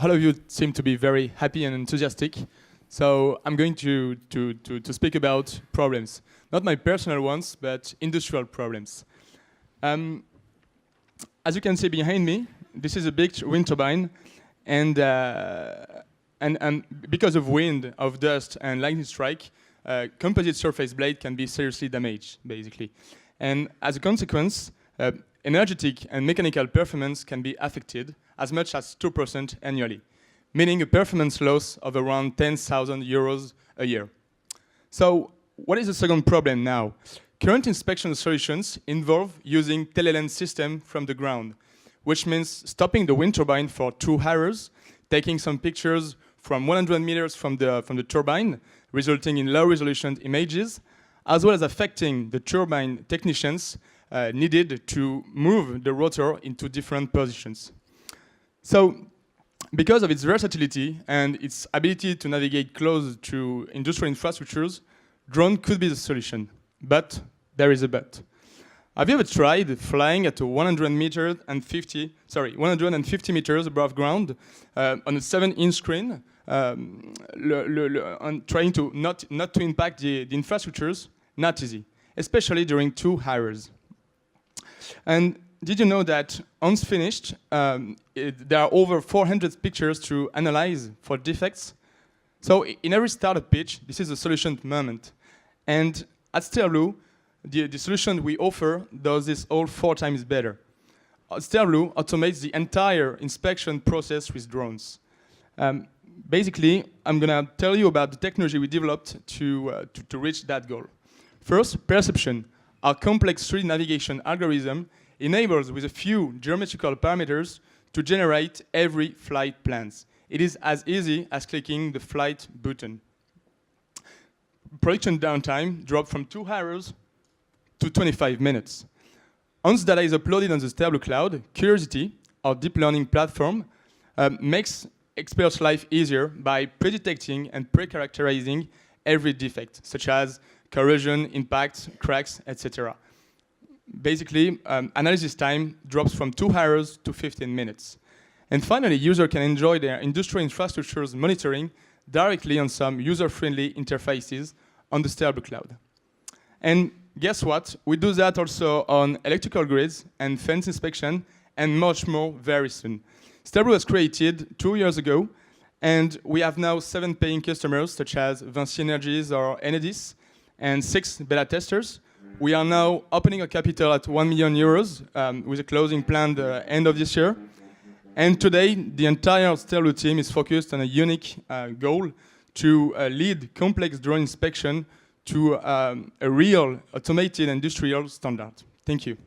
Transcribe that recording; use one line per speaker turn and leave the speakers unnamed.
all of you seem to be very happy and enthusiastic. So I'm going to speak about problems. Not my personal ones, but industrial problems. As you can see behind me, this is a big wind turbine. And because of wind, of dust, and lightning strike, composite surface blade can be seriously damaged, basically. And as a consequence, energetic and mechanical performance can be affected as much as 2% annually, meaning a performance loss of around 10,000 euros a year. So what is the second problem now? Current inspection solutions involve using telelens system from the ground, which means stopping the wind turbine for 2 hours, taking some pictures from 100 meters from the turbine, resulting in low-resolution images, as well as affecting the turbine technicians needed to move the rotor into different positions. So, because of its versatility and its ability to navigate close to industrial infrastructures, drone could be the solution. But there is a but. Have you ever tried flying at 150 meters above ground on a 7-inch screen, trying to not to impact the infrastructures? Not easy, especially during 2 hours. And did you know that once finished, there are over 400 pictures to analyze for defects? So in every startup pitch, this is a solution moment. And at Sterblue, the solution we offer does this all 4 times better. Sterblue automates the entire inspection process with drones. Basically, I'm going to tell you about the technology we developed to reach that goal. First, perception. Our complex 3D navigation algorithm enables, with a few geometrical parameters, to generate every flight plans. It is as easy as clicking the flight button. Production downtime dropped from 2 hours to 25 minutes. Once data is uploaded on the Sterblue cloud, Curiosity, our deep learning platform, makes experts' life easier by pre-detecting and pre-characterizing every defect, such as corrosion, impact, cracks, etc. Basically, analysis time drops from 2 hours to 15 minutes. And finally, users can enjoy their industrial infrastructures monitoring directly on some user-friendly interfaces on the Sterblue cloud. And guess what? We do that also on electrical grids and fence inspection and much more very soon. Sterblue was created 2 years ago, and we have now 7 paying customers, such as Vinci Energies or Enedis, and 6 beta testers. We are now opening a capital at 1 million euros with a closing planned end of this year. And today, the entire Sterblue team is focused on a unique goal to lead complex drone inspection to a real automated industrial standard. Thank you.